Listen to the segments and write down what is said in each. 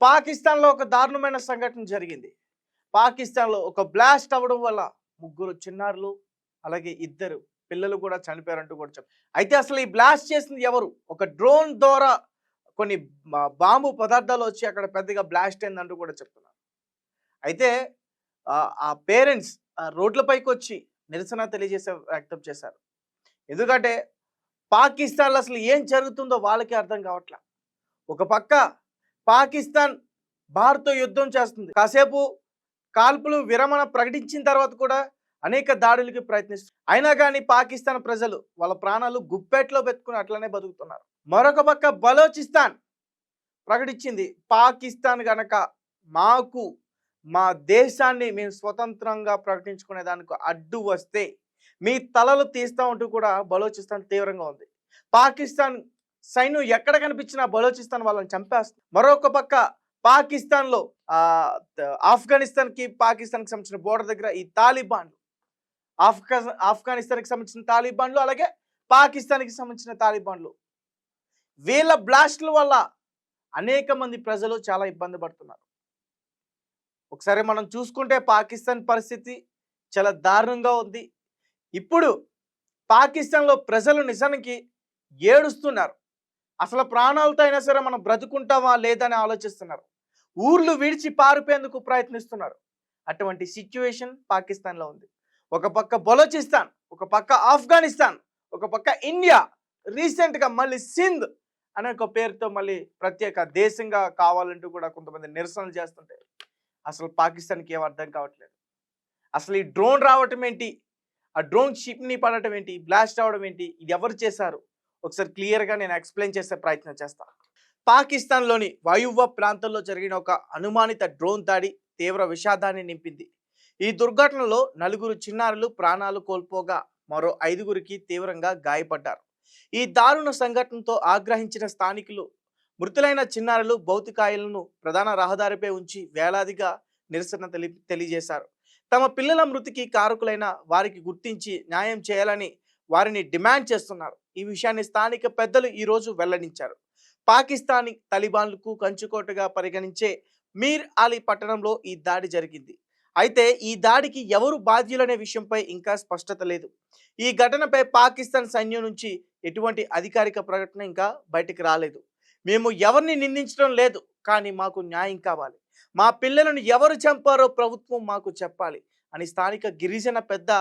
పాకిస్తాన్‌లో ఒక దారుణమైన సంఘటన జరిగింది. పాకిస్తాన్‌లో ఒక బ్లాస్ట్ అవ్వడం వల్ల ముగ్గురు చిన్నారులు, అలాగే ఇద్దరు పిల్లలు కూడా చనిపోయారంటూ కూడా అయితే అసలు ఈ బ్లాస్ట్ చేసింది ఎవరు? ఒక డ్రోన్ ద్వారా కొన్ని బాంబు పదార్థాలు వచ్చి అక్కడ పెద్దగా బ్లాస్ట్ అయిందంటూ కూడా చెప్తున్నారు. అయితే ఆ పేరెంట్స్ రోడ్లపైకొచ్చి నిరసన వ్యక్తం చేశారు. ఎందుకంటే పాకిస్తాన్‌లో అసలు ఏం జరుగుతుందో వాళ్ళకే అర్థం కావట్ల. ఒక పక్క పాకిస్తాన్ భారత్‌తో యుద్ధం చేస్తుంది. కాసేపు కాల్పులు విరమణ ప్రకటించిన తర్వాత కూడా అనేక దాడులకి ప్రయత్నిస్తుంది. అయినా కానీ పాకిస్తాన్ ప్రజలు వాళ్ళ ప్రాణాలు గుప్పెట్లో పెట్టుకుని అట్లనే బతుకుతున్నారు. మరొక పక్క బలోచిస్తాన్ ప్రకటించింది, పాకిస్తాన్ గనక మాకు మా దేశాన్ని మేము స్వతంత్రంగా ప్రకటించుకునే దానికి అడ్డు వస్తే మీ తలలు తీస్తా ఉంటూ కూడా బలోచిస్తాన్ తీవ్రంగా ఉంది. పాకిస్తాన్ సైన్యం ఎక్కడ కనిపించినా బలోచిస్తాన్ వాళ్ళని చంపేస్తుంది. మరొక పక్క పాకిస్తాన్‌లో ఆఫ్ఘనిస్తాన్‌కి పాకిస్తాన్‌కి సంబంధించిన బోర్డర్ దగ్గర ఈ తాలిబాన్లు ఆఫ్ఘనిస్తాన్‌కి సంబంధించిన తాలిబాన్లు, అలాగే పాకిస్తాన్‌కి సంబంధించిన తాలిబాన్లు వీళ్ళ బ్లాస్ట్‌ల వల్ల అనేక మంది ప్రజలు చాలా ఇబ్బంది పడుతున్నారు. ఒకసారి మనం చూసుకుంటే పాకిస్తాన్ పరిస్థితి చాలా దారుణంగా ఉంది. ఇప్పుడు పాకిస్తాన్‌లో ప్రజలు నిజానికి ఏడుస్తున్నారు. అసలు ప్రాణాలతో అయినా సరే మనం బ్రతుకుంటామా లేదా అని ఆలోచిస్తున్నారు. ఊర్లు విడిచి పారిపోయేందుకు ప్రయత్నిస్తున్నారు. అటువంటి సిచ్యువేషన్ పాకిస్తాన్‌లో ఉంది. ఒక పక్క బలోచిస్తాన్, ఒక పక్క ఆఫ్ఘనిస్తాన్, ఒక పక్క ఇండియా, రీసెంట్‌గా మళ్ళీ సింధ్ అనే ఒక పేరుతో మళ్ళీ ప్రత్యేక దేశంగా కావాలంటూ కూడా కొంతమంది నిరసనలు చేస్తుంటే అసలు పాకిస్తాన్‌కి ఏం అర్థం కావట్లేదు. అసలు ఈ డ్రోన్ రావటం ఏంటి? ఆ డ్రోన్ షిప్‌ని పడటం ఏంటి? బ్లాస్ట్ అవ్వడం ఏంటి? ఇది ఎవరు చేశారు? ఒకసారి క్లియర్‌గా నేను ఎక్స్‌ప్లెయిన్ చేసే ప్రయత్నం చేస్తాను. పాకిస్తాన్‌లోని వాయువ్య ప్రాంతంలో జరిగిన ఒక అనుమానిత డ్రోన్ దాడి తీవ్ర విషాదాన్ని నింపింది. ఈ దుర్ఘటనలో నలుగురు చిన్నారులు ప్రాణాలు కోల్పోగా మరో 5గురికి తీవ్రంగా గాయపడ్డారు. ఈ దారుణ సంఘటనతో ఆగ్రహించిన స్థానికులు మృతులైన చిన్నారులు భౌతికాయాలను ప్రధాన రహదారిపై ఉంచి వేలాదిగా నిరసన తెలియజేశారు. తమ పిల్లల మృతికి కారకులైన వారికి గుర్తించి న్యాయం చేయాలని వారిని డిమాండ్ చేస్తున్నారు. ఈ విషయాన్ని స్థానిక పెద్దలు ఈరోజు వెల్లడించారు. పాకిస్తానీ తలిబాన్లకు కంచుకోటగా పరిగణించే మీర్ అలీ పట్టణంలో ఈ దాడి జరిగింది. అయితే ఈ దాడికి ఎవరు బాధ్యులనే విషయంపై ఇంకా స్పష్టత లేదు. ఈ ఘటనపై పాకిస్తాన్ సైన్యం నుంచి ఎటువంటి అధికారిక ప్రకటన ఇంకా బయటికి రాలేదు. మేము ఎవరిని నిందించడం లేదు, కానీ మాకు న్యాయం కావాలి. మా పిల్లలను ఎవరు చంపారో ప్రభుత్వం మాకు చెప్పాలి అని స్థానిక గిరిజన పెద్ద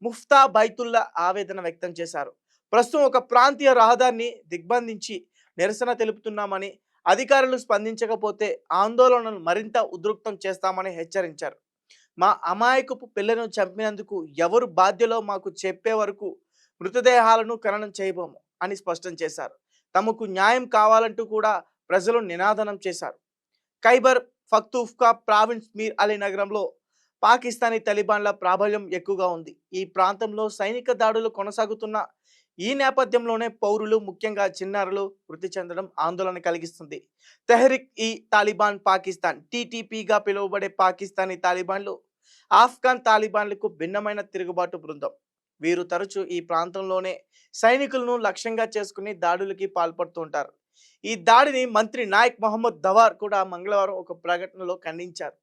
ముఫ్తా బైతుల్లా ఆవేదన వ్యక్తం చేశారు. ప్రస్తుతం ఒక ప్రాంతీయ రహదారిని దిగ్బంధించి నిరసన తెలుపుతున్నామని, అధికారులు స్పందించకపోతే ఆందోళనను మరింత ఉధృతం చేస్తామని హెచ్చరించారు. మా అమాయకపు పిల్లను చంపినందుకు ఎవరు బాధ్యులో మాకు చెప్పే వరకు మృతదేహాలను ఖననం చేయబోము అని స్పష్టం చేశారు. తమకు న్యాయం కావాలంటూ కూడా ప్రజలు నినాదనం చేశారు. ఖైబర్ పఖ్తూన్ఖ్వా ప్రావిన్స్ మీర్ అలీ నగరంలో పాకిస్తానీ తలిబాన్ల ప్రాబల్యం ఎక్కువగా ఉంది. ఈ ప్రాంతంలో సైనిక దాడులు కొనసాగుతున్న ఈ నేపథ్యంలోనే పౌరులు, ముఖ్యంగా చిన్నారులు మృతి చెందడం ఆందోళన కలిగిస్తుంది. తెహ్రిక్ ఈ తాలిబాన్ పాకిస్తాన్ టీటీపీగా పిలువబడే పాకిస్తానీ తాలిబాన్లు ఆఫ్ఘన్ తాలిబాన్లకు భిన్నమైన తిరుగుబాటు బృందం. వీరు తరచూ ఈ ప్రాంతంలోనే సైనికులను లక్ష్యంగా చేసుకుని దాడులకి పాల్పడుతూ ఉంటారు. ఈ దాడిని మంత్రి నాయక్ మహమ్మద్ దవార్ కూడా మంగళవారం ఒక ప్రకటనలో ఖండించారు.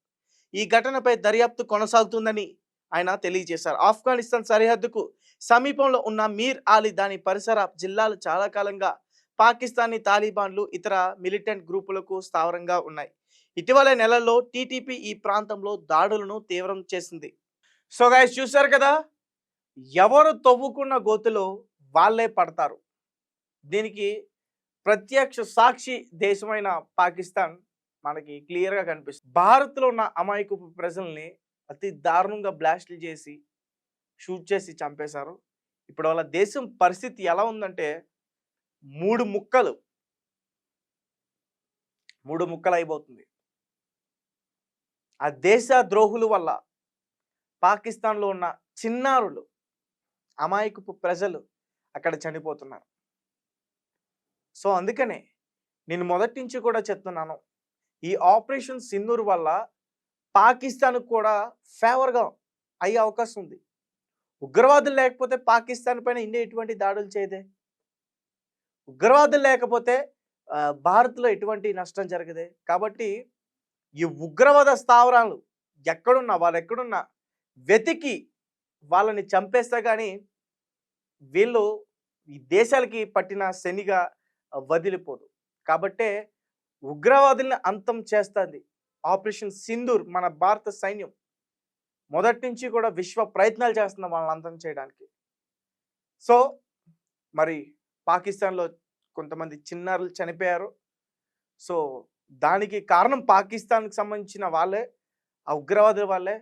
ఈ ఘటనపై దర్యాప్తు కొనసాగుతుందని ఆయన తెలియజేశారు. ఆఫ్ఘనిస్తాన్ సరిహద్దుకు సమీపంలో ఉన్న మీర్ అలీ, దాని పరిసర జిల్లాలు చాలా కాలంగా పాకిస్తానీ తాలిబాన్లు, ఇతర మిలిటెంట్ గ్రూపులకు స్థావరంగా ఉన్నాయి. ఇటీవల నెలల్లో టీటీపీ ఈ ప్రాంతంలో దాడులను తీవ్రం చేసింది. సో గైస్, చూశారు కదా, ఎవరు తవ్వుకున్న గోతులో వాళ్ళే పడతారు. దీనికి ప్రత్యక్ష సాక్షి దేశమైన పాకిస్తాన్ మనకి క్లియర్గా కనిపిస్తుంది. భారత్లో ఉన్న అమాయకపు ప్రజల్ని అతి దారుణంగా బ్లాస్ట్లు చేసి షూట్ చేసి చంపేశారు. ఇప్పుడు వాళ్ళ దేశం పరిస్థితి ఎలా ఉందంటే మూడు ముక్కలు అయిపోతుంది. ఆ దేశ ద్రోహుల వల్ల పాకిస్తాన్లో ఉన్న చిన్నారులు, అమాయకపు ప్రజలు అక్కడ చనిపోతున్నారు. సో అందుకనే నేను మొదటి నుంచి కూడా చెప్తున్నాను, ఈ ఆపరేషన్ సింధూర్ వల్ల పాకిస్తాన్ కూడా ఫేవర్గా అయ్యే అవకాశం ఉంది. ఉగ్రవాదులు లేకపోతే పాకిస్తాన్ పైన ఇండియా ఎటువంటి దాడులు చేయదే. ఉగ్రవాదులు లేకపోతే భారత్లో ఎటువంటి నష్టం జరగదే. కాబట్టి ఈ ఉగ్రవాద స్థావరాలు వాళ్ళు ఎక్కడున్నా వెతికి వాళ్ళని చంపేస్తే గాని వీళ్ళు ఈ దేశాలకి పట్టిన శనిగా వదిలిపోదు. కాబట్టే ఉగ్రవాదుల్ని అంతం చేస్తుంది ఆపరేషన్ సింధూర్. మన భారత సైన్యం మొదటి నుంచి కూడా విశ్వ ప్రయత్నాలు చేస్తుంది వాళ్ళని అంతం చేయడానికి. సో మరి పాకిస్తాన్‌లో కొంతమంది చిన్నారులు చనిపోయారు. సో దానికి కారణం పాకిస్తాన్‌కి సంబంధించిన వాళ్ళే, ఆ ఉగ్రవాదుల వాళ్ళే.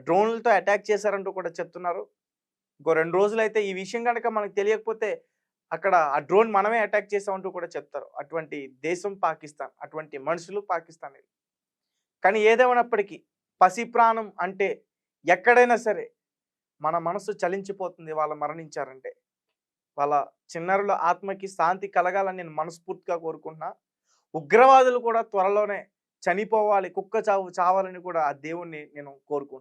డ్రోన్‌లతో అటాక్ చేశారంటూ కూడా చెప్తున్నారు. ఇంకో 2 రోజులైతే ఈ విషయం గనక మనకు తెలియకపోతే అక్కడ ఆ డ్రోన్ మనమే అటాక్ చేసామంటూ కూడా చెప్తారు. అటువంటి దేశం పాకిస్తాన్. అటువంటి మనుషులు పాకిస్తానీలు. కానీ ఏదేమైనప్పటికీ పసి ప్రాణం అంటే ఎక్కడైనా సరే మన మనసు చలించిపోతుంది వాళ్ళు మరణించారంటే. వాళ్ళ చిన్నారుల ఆత్మకి శాంతి కలగాలని నేను మనస్ఫూర్తిగా కోరుకుంటున్నా. ఉగ్రవాదులు కూడా త్వరలోనే చనిపోవాలి, కుక్క చావు చావాలని కూడా ఆ దేవుణ్ణి నేను కోరుకుంటున్నాను.